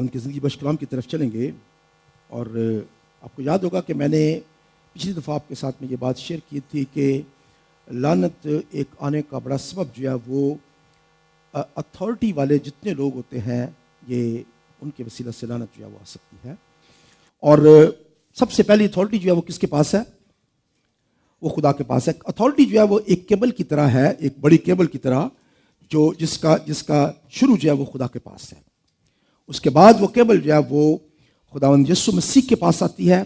خداوند کی زندگی بخش کلام کی طرف چلیں گے. اور آپ کو یاد ہوگا کہ میں نے پچھلی دفعہ آپ کے ساتھ میں یہ بات شیئر کی تھی کہ لعنت ایک آنے کا بڑا سبب جو ہے وہ اتھارٹی والے جتنے لوگ ہوتے ہیں یہ ان کے وسیلہ سے لعنت جو ہے وہ آ سکتی ہے. اور سب سے پہلی اتھارٹی جو ہے وہ کس کے پاس ہے؟ وہ خدا کے پاس ہے. اتھارٹی جو ہے وہ ایک کیبل کی طرح ہے, ایک بڑی کیبل کی طرح, جو جس کا شروع جو ہے وہ خدا کے پاس ہے. اس کے بعد وہ کیبل جو ہے وہ خداوند یسوع مسیح کے پاس آتی ہے,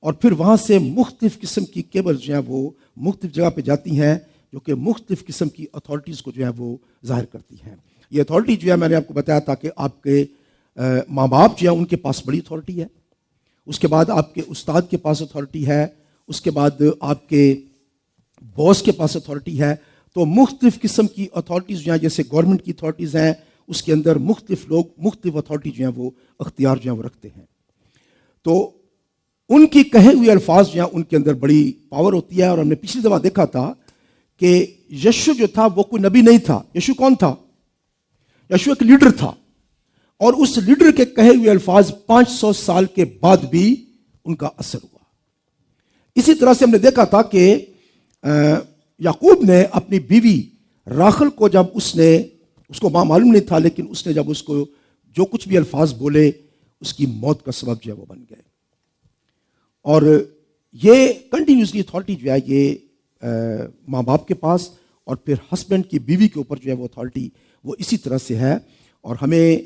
اور پھر وہاں سے مختلف قسم کی کیبل جو ہیں وہ مختلف جگہ پہ جاتی ہیں جو کہ مختلف قسم کی اتھارٹیز کو جو ہے وہ ظاہر کرتی ہیں. یہ اتھارٹی جو ہے میں نے آپ کو بتایا تھا کہ آپ کے ماں باپ جو ہیں ان کے پاس بڑی اتھارٹی ہے, اس کے بعد آپ کے استاد کے پاس اتھارٹی ہے, اس کے بعد آپ کے باس کے پاس اتھارٹی ہے. تو مختلف قسم کی اتھارٹیز جو ہیں, جیسے گورنمنٹ کی اتھارٹیز ہیں, اس کے اندر مختلف لوگ مختلف اتھارٹی جو ہیں وہ اختیار جو ہیں وہ رکھتے ہیں. تو ان کی کہے ہوئے الفاظ جو ہیں ان کے اندر بڑی پاور ہوتی ہے. اور ہم نے پچھلی دفعہ دیکھا تھا کہ یشوع جو تھا وہ کوئی نبی نہیں تھا. یشوع کون تھا؟ یشوع ایک لیڈر تھا, اور اس لیڈر کے کہے ہوئے الفاظ 500 سال کے بعد بھی ان کا اثر ہوا. اسی طرح سے ہم نے دیکھا تھا کہ یعقوب نے اپنی بیوی راخل کو جب اس کو ماں معلوم نہیں تھا, لیکن اس نے جب اس کو جو کچھ بھی الفاظ بولے اس کی موت کا سبب جو ہے وہ بن گئے. اور یہ کنٹینیوسلی اتھارٹی جو ہے یہ ماں باپ کے پاس اور پھر ہسبینڈ کی بیوی کے اوپر جو ہے وہ اتھارٹی وہ اسی طرح سے ہے. اور ہمیں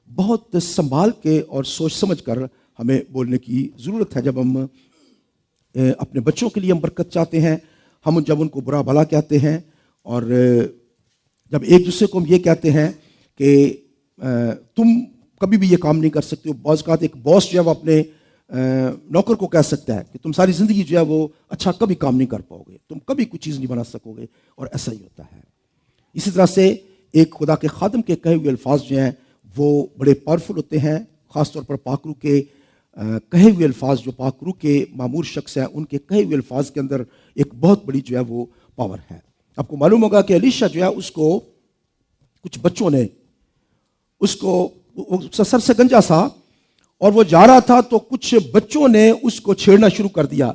بہت سنبھال کے اور سوچ سمجھ کر ہمیں بولنے کی ضرورت ہے. جب ہم اپنے بچوں کے لیے ہم برکت چاہتے ہیں, ہم جب ان کو برا بھلا کہتے ہیں, اور جب ایک دوسرے کو ہم یہ کہتے ہیں کہ تم کبھی بھی یہ کام نہیں کر سکتے ہو. بعض اوقات ایک باس جو ہے وہ اپنے نوکر کو کہہ سکتا ہے کہ تم ساری زندگی جو ہے وہ اچھا کبھی کام نہیں کر پاؤ گے, تم کبھی کوئی چیز نہیں بنا سکو گے, اور ایسا ہی ہوتا ہے. اسی طرح سے ایک خدا کے خادم کے کہے ہوئے الفاظ جو ہیں وہ بڑے پاورفل ہوتے ہیں. خاص طور پر پاک روح کے کہے ہوئے الفاظ, جو پاک روح کے معمور شخص ہیں ان کے کہے ہوئے الفاظ کے اندر ایک بہت بڑی جو ہے وہ پاور ہے. آپ کو معلوم ہوگا کہ الیشا جو ہے اس کو کچھ بچوں نے اس کو سر سے گنجا سا, اور وہ جا رہا تھا تو کچھ بچوں نے اس کو چھیڑنا شروع کر دیا,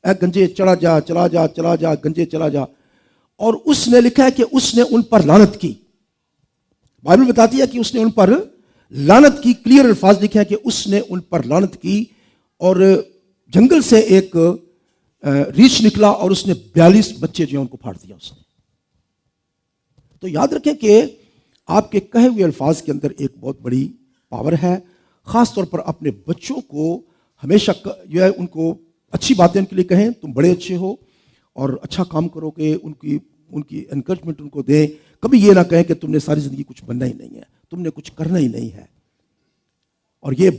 اے گنجے چلا جا چلا جا چلا جا گنجے چلا جا. اور اس نے لکھا ہے کہ اس نے ان پر لعنت کی. بائبل بتاتی ہے کہ اس نے ان پر لعنت کی. کلیئر الفاظ لکھے ہیں کہ اس نے ان پر لعنت کی. اور جنگل سے ایک ریچھ نکلا اور اس نے 42 بچے جو ہیں ان کو پھاڑ دیا اس نے. تو یاد رکھیں کہ آپ کے کہے ہوئے الفاظ کے اندر ایک بہت بڑی پاور ہے. خاص طور پر اپنے بچوں کو ہمیشہ جو ہے ان کو اچھی باتیں ان کے لیے کہیں, تم بڑے اچھے ہو اور اچھا کام کرو گے, ان کی انکریجمنٹ ان کو دیں. کبھی یہ نہ کہیں کہ تم نے ساری زندگی کچھ بننا ہی نہیں ہے, تم نے کچھ کرنا ہی نہیں ہے. اور یہ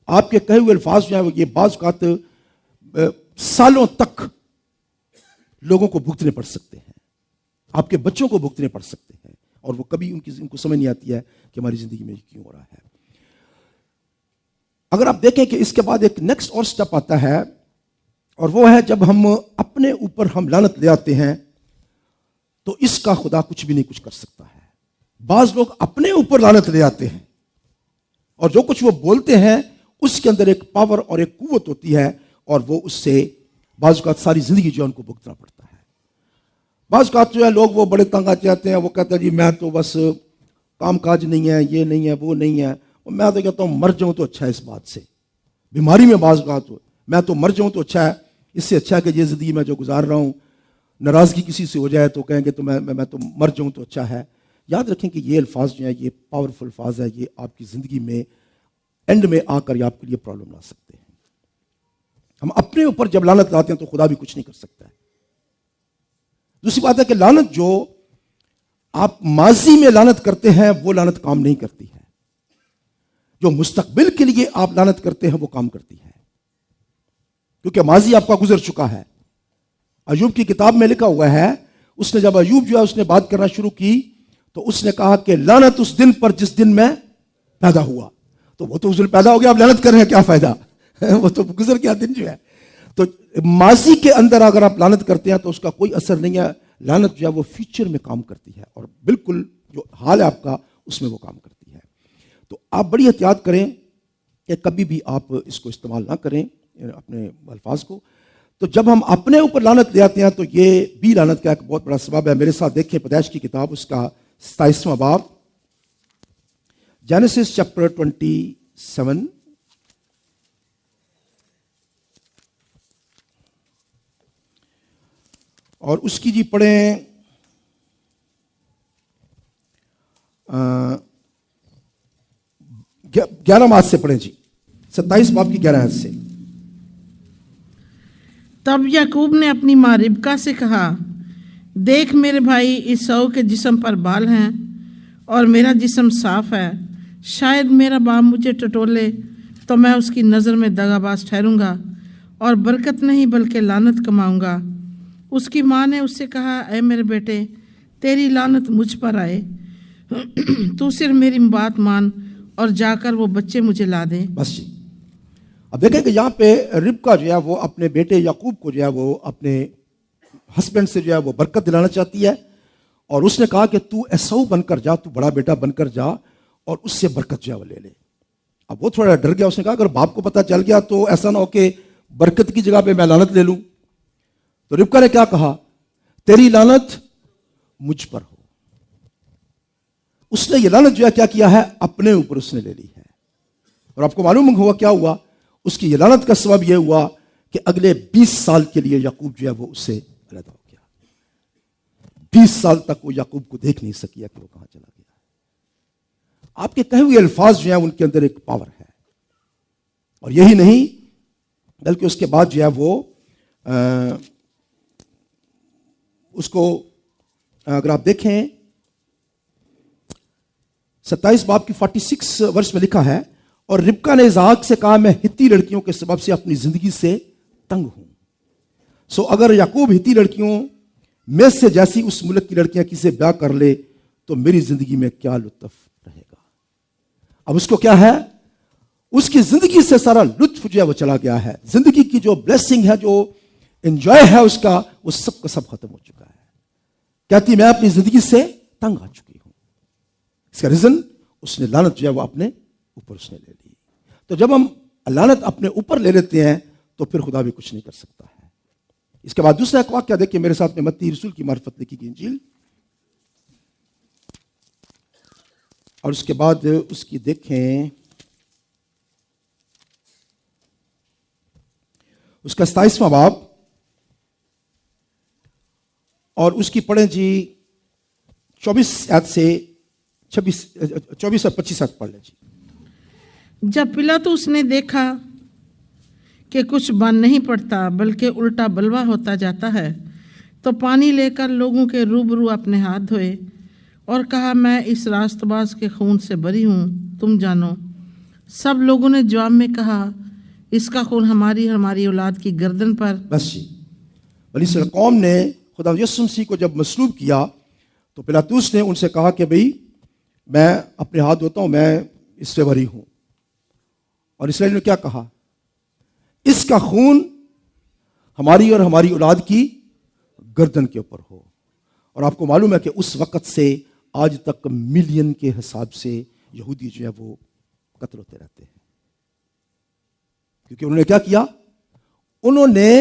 آپ کے کہے ہوئے الفاظ جو ہیں یہ بعض اوقات سالوں تک لوگوں کو بھگتنے پڑ سکتے ہیں, آپ کے بچوں کو بھگتنے پڑ سکتے ہیں, اور وہ کبھی ان کو سمجھ نہیں آتی ہے کہ ہماری زندگی میں کیوں ہو رہا ہے. اگر آپ دیکھیں کہ اس کے بعد ایک نیکسٹ اور سٹیپ آتا ہے, اور وہ ہے جب ہم اپنے اوپر ہم لعنت لے آتے ہیں تو اس کا خدا کچھ بھی نہیں کچھ کر سکتا ہے. بعض لوگ اپنے اوپر لعنت لے آتے ہیں, اور جو کچھ وہ بولتے ہیں اس کے اندر ایک پاور اور ایک قوت ہوتی ہے, اور وہ اس سے بعض اوقات ساری زندگی جو ہے ان کو بھگتنا پڑتا ہے. بعض اوقات جو ہے لوگ وہ بڑے تنگ آ جاتے ہیں, وہ کہتے ہیں جی میں تو بس کام کاج نہیں ہے, یہ نہیں ہے, وہ نہیں ہے, اور میں تو کہتا ہوں مر جاؤں تو اچھا ہے. اس بات سے بیماری میں بعض اوقات میں تو مر جاؤں تو اچھا ہے, اس سے اچھا ہے کہ یہ زندگی میں جو گزار رہا ہوں ناراضگی کسی سے ہو جائے تو کہیں گے تو میں تو مر جاؤں تو اچھا ہے. یاد رکھیں کہ یہ الفاظ جو ہیں یہ پاورفل الفاظ ہے, یہ آپ کی زندگی میں اینڈ میں آ کر یہ آپ کے لیے پرابلم لا سکتے ہیں. ہم اپنے اوپر جب لعنت لاتے ہیں تو خدا بھی کچھ نہیں کر سکتا ہے. دوسری بات ہے کہ لعنت جو آپ ماضی میں لعنت کرتے ہیں وہ لعنت کام نہیں کرتی ہے, جو مستقبل کے لیے آپ لعنت کرتے ہیں وہ کام کرتی ہے, کیونکہ ماضی آپ کا گزر چکا ہے. ایوب کی کتاب میں لکھا ہوا ہے, اس نے جب ایوب جو ہے اس نے بات کرنا شروع کی تو اس نے کہا کہ لعنت اس دن پر جس دن میں پیدا ہوا. تو وہ تو اس دن پیدا ہو گیا, آپ لعنت کر رہے ہیں, کیا فائدہ, وہ تو گزر گیا دن جو ہے. تو ماضی کے اندر اگر آپ لعنت کرتے ہیں تو اس کا کوئی اثر نہیں ہے. لعنت جو ہے وہ فیوچر میں کام کرتی ہے, اور بالکل جو حال ہے آپ کا اس میں وہ کام کرتی ہے. تو آپ بڑی احتیاط کریں کہ کبھی بھی آپ اس کو استعمال نہ کریں اپنے الفاظ کو. تو جب ہم اپنے اوپر لعنت لے آتے ہیں تو یہ بھی لعنت کا ایک بہت بڑا سبب ہے. میرے ساتھ دیکھیں پیدائش کی کتاب اس کا 27واں باب، جینیسس چیپٹر 27 اور اس کی جی پڑھیں 11 آیت سے پڑھیں جی، 27 باب کی 11 آیت سے. تب یعقوب نے اپنی ماں ربکا سے کہا، دیکھ میرے بھائی عیساؤ کے جسم پر بال ہیں اور میرا جسم صاف ہے، شاید میرا باپ مجھے ٹٹولے تو میں اس کی نظر میں دغا باز ٹھہروں گا اور برکت نہیں بلکہ لعنت کماؤں گا. اس کی ماں نے اس سے کہا، اے میرے بیٹے، تیری لعنت مجھ پر آئے، تو صرف میری بات مان اور جا کر وہ بچے مجھے لا دے. بس جی، اب دیکھیں کہ یہاں پہ ربکا جو ہے وہ اپنے بیٹے یعقوب کو جو ہے وہ اپنے ہسبینڈ سے جو ہے وہ برکت دلانا چاہتی ہے، اور اس نے کہا کہ تو عیساؤ بن کر جا، تو بڑا بیٹا بن کر جا اور اس سے برکت جو ہے وہ لے لے. اب وہ تھوڑا ڈر گیا، اس نے کہا اگر باپ کو پتہ چل گیا تو ایسا نہ ہو کہ برکت کی جگہ پہ میں لعنت لے لوں. تو ربکا نے کیا کہا، تیری لعنت مجھ پر ہو. اس نے یہ لعنت جو ہے کیا ہے، اپنے اوپر اس نے لے لی ہے. اور آپ کو معلوم ہوا کیا ہوا، اس کی یہ لعنت کا سبب یہ ہوا کہ اگلے 20 سال کے لیے یعقوب جو ہے وہ اس سے علیحدہ ہو گیا. 20 سال تک وہ یعقوب کو دیکھ نہیں سکیا کہ وہ کہاں چلا گیا. آپ کے کہے ہوئے الفاظ جو ہیں ان کے اندر ایک پاور ہے. اور یہی نہیں بلکہ اس کے بعد جو ہے وہ اس کو اگر آپ دیکھیں 27 باب کی 46 ورس میں لکھا ہے، اور ربکا نے اسحاق سے کہا، میں ہتی لڑکیوں کے سبب سے اپنی زندگی سے تنگ ہوں. سو اگر یعقوب ہتی لڑکیوں میں سے جیسی اس ملک کی لڑکیاں کسی بیاہ کر لے تو میری زندگی میں کیا لطف رہے گا. اب اس کو کیا ہے، اس کی زندگی سے سارا لطف جو ہے وہ چلا گیا ہے. زندگی کی جو بلیسنگ ہے، جو انجوائے ہے اس کا، وہ سب کا سب ختم ہو چکا ہے. کہتی میں اپنی زندگی سے تنگ آ چکی ہوں. اس کا ریزن اس نے لعنت جو ہے وہ اپنے اوپر اس نے لے لی. تو جب ہم لعنت اپنے اوپر لے لیتے ہیں تو پھر خدا بھی کچھ نہیں کر سکتا ہے. اس کے بعد دوسرا ایک واقعہ دیکھیں میرے ساتھ میں، متی رسول کی معرفت لکھی گئی انجیل، اور اس کے بعد اس کی دیکھیں اس کا 27واں باب اور اس کی پڑھیں جی 24 آیت سے 24 اور 25 آیت پڑھ لیں جی. جب پلاطس نے دیکھا کہ کچھ بن نہیں پڑتا بلکہ الٹا بلوا ہوتا جاتا ہے تو پانی لے کر لوگوں کے روبرو اپنے ہاتھ دھوئے اور کہا، میں اس راست باز کے خون سے بری ہوں، تم جانو. سب لوگوں نے جواب میں کہا، اس کا خون ہماری اولاد کی گردن پر. بس جی، بنی اسرائیل قوم نے خدا یسوع مسیح کو جب مصلوب کیا تو پلاطس نے ان سے کہا کہ بھئی میں اپنے ہاتھ دھوتا ہوں، میں اس سے بری ہوں. اور اسرائیل نے کیا کہا، اس کا خون ہماری اور ہماری اولاد کی گردن کے اوپر ہو. اور آپ کو معلوم ہے کہ اس وقت سے آج تک ملین کے حساب سے یہودی جو ہے وہ قتل ہوتے رہتے ہیں. کیونکہ انہوں نے کیا کیا، انہوں نے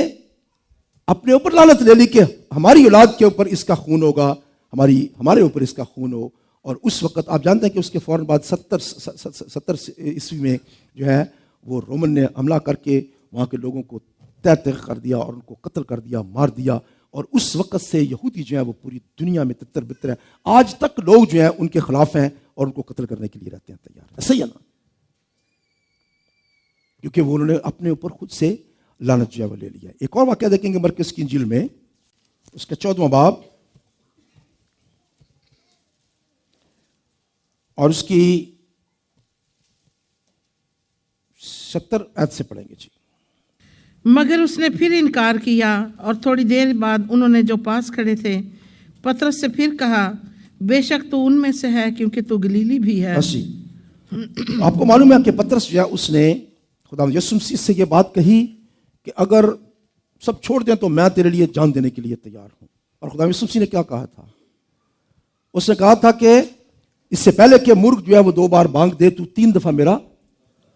اپنے اوپر لعنت لے لی کہ ہماری اولاد کے اوپر اس کا خون ہوگا، ہمارے اوپر اس کا خون ہو. اور اس وقت آپ جانتے ہیں کہ اس کے فوراً بعد 70 عیسوی میں جو ہے وہ رومن نے حملہ کر کے وہاں کے لوگوں کو تہ تہ کر دیا اور ان کو قتل کر دیا، مار دیا. اور اس وقت سے یہودی جو ہیں وہ پوری دنیا میں تتر بتر ہے. آج تک لوگ جو ہیں ان کے خلاف ہیں اور ان کو قتل کرنے کے لیے رہتے ہیں تیار. ایسا ہی ہے نا، کیونکہ وہ انہوں نے اپنے اوپر خود سے لعنت جو ہے وہ لے لیا. ایک اور واقعہ دیکھیں گے مرکز کی انجیل میں، اس کا 14واں باب اور اس کی 70 آیت سے پڑھیں گے جی. مگر اس نے پھر انکار کیا اور تھوڑی دیر بعد انہوں نے جو پاس کھڑے تھے پترس سے پھر کہا، بے شک تو ان میں سے ہے کیونکہ تو گلیلی بھی ہے. آپ کو معلوم ہے کہ پترس جو ہے اس نے خدا یسوع مسیح سے یہ بات کہی کہ اگر سب چھوڑ دیں تو میں تیرے لیے جان دینے کے لیے تیار ہوں. اور خدا یسوع مسیح نے کیا کہا تھا، اس نے کہا تھا کہ اس سے پہلے کہ مرغ جو ہے وہ 2 بار بانگ دے تو 3 دفعہ میرا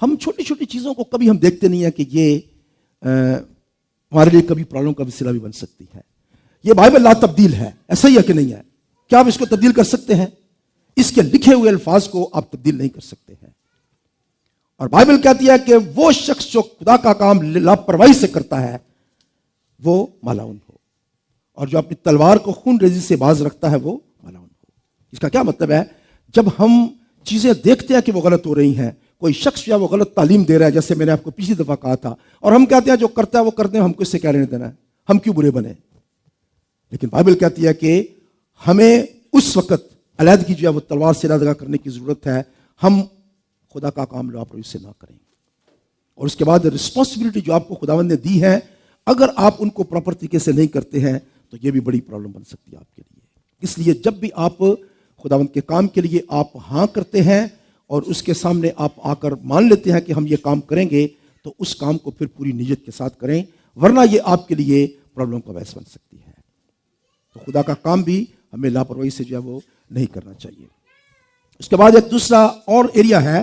ہم چھوٹی چھوٹی چیزوں کو کبھی ہم دیکھتے نہیں ہیں کہ یہ ہمارے لیے کبھی پرابلم کا وسیلہ بھی بن سکتی ہے. یہ بائبل لا تبدیل ہے، ایسا ہی ہے کہ نہیں ہے؟ کیا آپ اس کو تبدیل کر سکتے ہیں؟ اس کے لکھے ہوئے الفاظ کو آپ تبدیل نہیں کر سکتے ہیں. اور بائبل کہتی ہے کہ وہ شخص جو خدا کا کام لاپرواہی سے کرتا ہے وہ ملعون ہو، اور جو اپنی تلوار کو خون ریزی سے باز رکھتا ہے وہ ملعون ہو. اس کا کیا مطلب ہے؟ جب ہم چیزیں دیکھتے ہیں کہ وہ غلط ہو رہی ہیں، کوئی شخص جو ہے وہ غلط تعلیم دے رہا ہے، جیسے میں نے آپ کو پچھلی دفعہ کہا تھا، اور ہم کہتے ہیں جو کرتا ہے وہ کرتے ہیں، ہم کو اس سے کیا لینے دینا ہے، ہم کیوں برے بنے؟ لیکن بائبل کہتی ہے کہ ہمیں اس وقت علیحدگی جو ہے وہ تلوار سے علیحدہ کرنے کی ضرورت ہے. ہم خدا کا کام لاپرواہی سے نہ کریں. اور اس کے بعد رسپانسبلٹی جو آپ کو خداوند نے دی ہے، اگر آپ ان کو پراپر طریقے سے نہیں کرتے ہیں تو یہ بھی بڑی پرابلم بن سکتی ہے آپ کے لیے. اس لیے جب بھی آپ خداوند کے کام کے لیے آپ ہاں کرتے ہیں اور اس کے سامنے آپ آ کر مان لیتے ہیں کہ ہم یہ کام کریں گے، تو اس کام کو پھر پوری نیت کے ساتھ کریں، ورنہ یہ آپ کے لیے پرابلم کا باعث بن سکتی ہے. تو خدا کا کام بھی ہمیں لاپرواہی سے جو ہے وہ نہیں کرنا چاہیے. اس کے بعد ایک دوسرا اور ایریا ہے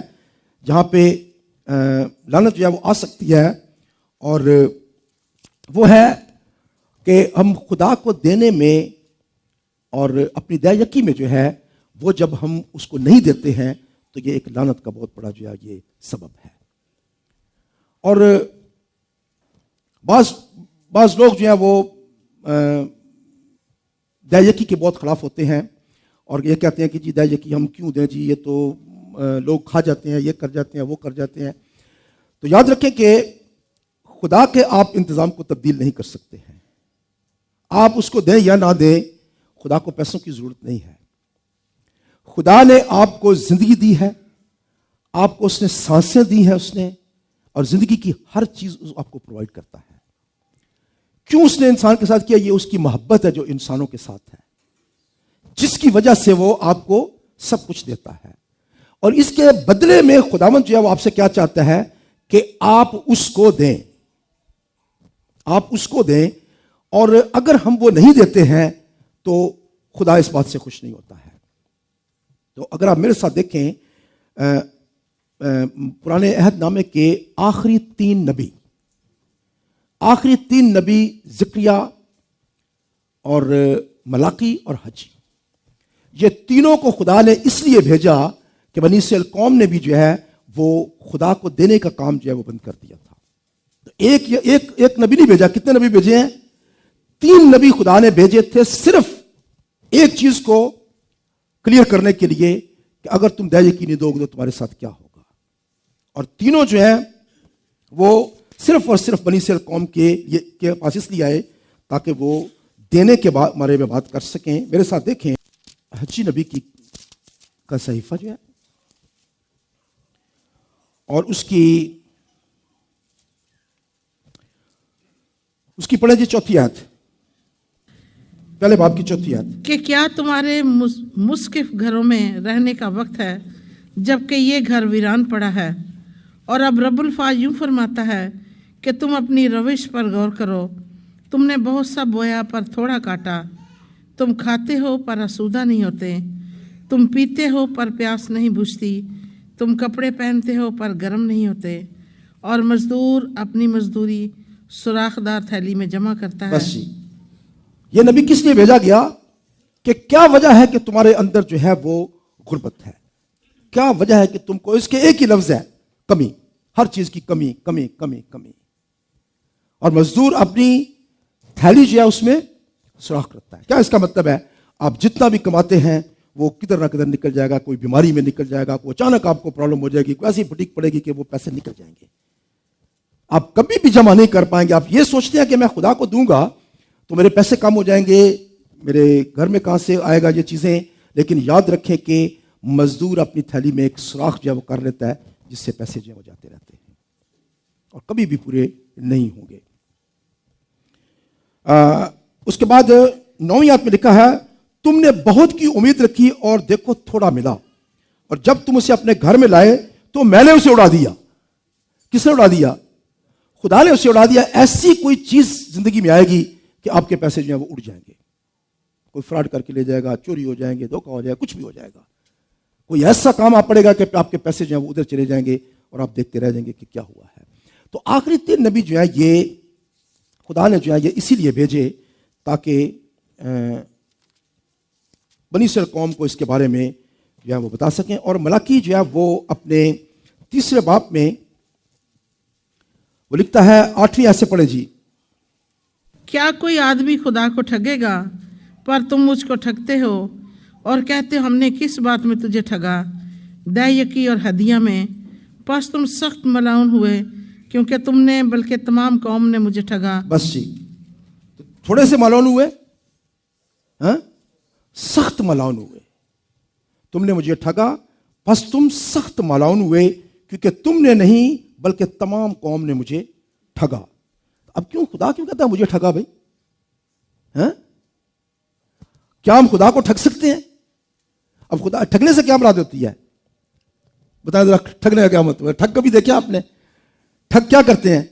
جہاں پہ لعنت جو ہے وہ آ سکتی ہے، اور وہ ہے کہ ہم خدا کو دینے میں اور اپنی دیا یکی میں جو ہے وہ جب ہم اس کو نہیں دیتے ہیں تو یہ ایک لعنت کا بہت بڑا جو ہے یہ سبب ہے. اور بعض لوگ جو ہیں وہ دیا یکی کے بہت خلاف ہوتے ہیں اور یہ کہتے ہیں کہ جی دیا یکی ہم کیوں دیں جی، یہ تو لوگ کھا جاتے ہیں، یہ کر جاتے ہیں، وہ کر جاتے ہیں. تو یاد رکھیں کہ خدا کے آپ انتظام کو تبدیل نہیں کر سکتے ہیں. آپ اس کو دیں یا نہ دیں، خدا کو پیسوں کی ضرورت نہیں ہے. خدا نے آپ کو زندگی دی ہے، آپ کو اس نے سانسیں دی ہیں اس نے، اور زندگی کی ہر چیز آپ کو پرووائڈ کرتا ہے. کیوں اس نے انسان کے ساتھ کیا؟ یہ اس کی محبت ہے جو انسانوں کے ساتھ ہے، جس کی وجہ سے وہ آپ کو سب کچھ دیتا ہے. اور اس کے بدلے میں خداوند جو ہے وہ آپ سے کیا چاہتا ہے کہ آپ اس کو دیں، آپ اس کو دیں. اور اگر ہم وہ نہیں دیتے ہیں تو خدا اس بات سے خوش نہیں ہوتا ہے. تو اگر آپ میرے ساتھ دیکھیں پرانے عہد نامے کے آخری تین نبی زکریا اور ملاکی اور حجی، یہ تینوں کو خدا نے اس لیے بھیجا کہ بنی اسرائیل قوم نے بھی جو ہے وہ خدا کو دینے کا کام جو ہے وہ بند کر دیا تھا. تو ایک نبی نہیں بھیجا. کتنے نبی بھیجے ہیں؟ 3 نبی خدا نے بھیجے تھے، صرف ایک چیز کو کلیئر کرنے کے لیے کہ اگر تم دیا یقین نہیں دو گے تو تمہارے ساتھ کیا ہوگا. اور تینوں جو ہیں وہ صرف اور صرف بنی اسرائیل قوم کے پاس اس لیے آئے تاکہ وہ دینے کے بارے میں بات کر سکیں. میرے ساتھ دیکھیں حجی نبی کا صحیفہ جو ہے اور اس کی پڑھیں جی 4 آیت، پہلے باب کی 4 آیت. کہ کیا تمہارے مسکف گھروں میں رہنے کا وقت ہے جبکہ یہ گھر ویران پڑا ہے؟ اور اب رب الفاظ یوں فرماتا ہے کہ تم اپنی روش پر غور کرو. تم نے بہت سا بویا پر تھوڑا کاٹا، تم کھاتے ہو پر آسودہ نہیں ہوتے، تم پیتے ہو پر پیاس نہیں بجھتی، تم کپڑے پہنتے ہو پر گرم نہیں ہوتے، اور مزدور اپنی مزدوری سوراخ دار تھیلی میں جمع کرتا ہے. بس جی، یہ نبی کس لیے بھیجا گیا؟ کہ کیا وجہ ہے کہ تمہارے اندر جو ہے وہ غربت ہے؟ کیا وجہ ہے کہ تم کو، اس کے ایک ہی لفظ ہے، کمی. ہر چیز کی کمی کمی کمی کمی. اور مزدور اپنی تھیلی جو ہے اس میں سوراخ کرتا ہے. کیا اس کا مطلب ہے؟ آپ جتنا بھی کماتے ہیں وہ کدھر نہ کدھر نکل جائے گا. کوئی بیماری میں نکل جائے گا، کوئی اچانک آپ کو پرابلم ہو جائے گی، کوئی ایسی پھٹیک پڑے گی کہ وہ پیسے نکل جائیں گے. آپ کبھی بھی جمع نہیں کر پائیں گے. آپ یہ سوچتے ہیں کہ میں خدا کو دوں گا تو میرے پیسے کم ہو جائیں گے، میرے گھر میں کہاں سے آئے گا یہ چیزیں. لیکن یاد رکھیں کہ مزدور اپنی تھیلی میں ایک سوراخ جو ہے وہ کر لیتا ہے جس سے پیسے جو ہے وہ جاتے رہتے ہیں اور کبھی بھی پورے نہیں ہوں گے. اس کے بعد 9ویں آیت میں لکھا ہے تم نے بہت کی امید رکھی اور دیکھو تھوڑا ملا، اور جب تم اسے اپنے گھر میں لائے تو میں نے اسے اڑا دیا. کس نے اڑا دیا؟ خدا نے اسے اڑا دیا. ایسی کوئی چیز زندگی میں آئے گی کہ آپ کے پیسے جو ہیں وہ اڑ جائیں گے. کوئی فراڈ کر کے لے جائے گا، چوری ہو جائیں گے، دھوکہ ہو جائے گا، کچھ بھی ہو جائے گا. کوئی ایسا کام آپ پڑے گا کہ آپ کے پیسے جو ہیں وہ ادھر چلے جائیں گے اور آپ دیکھتے رہ جائیں گے کہ کیا ہوا ہے. تو آخری 3 نبی جو ہیں یہ خدا نے جو ہے یہ اسی لیے بھیجے تاکہ بنی اسرائیل قوم کو اس کے بارے میں جو ہے وہ بتا سکیں. اور ملاکی جو ہے وہ اپنے 3 باب میں وہ لکھتا ہے 8ویں آیت سے پڑھیں جی. کیا کوئی آدمی خدا کو ٹھگے گا؟ پر تم مجھ کو ٹھگتے ہو اور کہتے ہو ہم نے کس بات میں تجھے ٹھگا؟ دہ یکی اور ہدیہ میں. پس تم سخت ملعون ہوئے کیونکہ تم نے بلکہ تمام قوم نے مجھے ٹھگا. بس جی تو تھوڑے سے ملعون ہوئے، ہاں سخت ملعون ہوئے. تم نے مجھے ٹھگا، پس تم سخت ملعون ہوئے کیونکہ تم نے نہیں بلکہ تمام قوم نے مجھے ٹھگا. اب خدا کیوں کہتا ہے مجھے ٹھگا بھائی؟ ہاں کیا ہم خدا کو ٹھگ سکتے ہیں؟ اب خدا ٹھگنے سے کیا مراد ہوتی ہے؟ بتائیں ذرا ٹھگنے کا کیا مطلب ہے؟ ٹھگ کبھی دیکھا آپ نے؟ ٹھگ کیا کرتے ہیں؟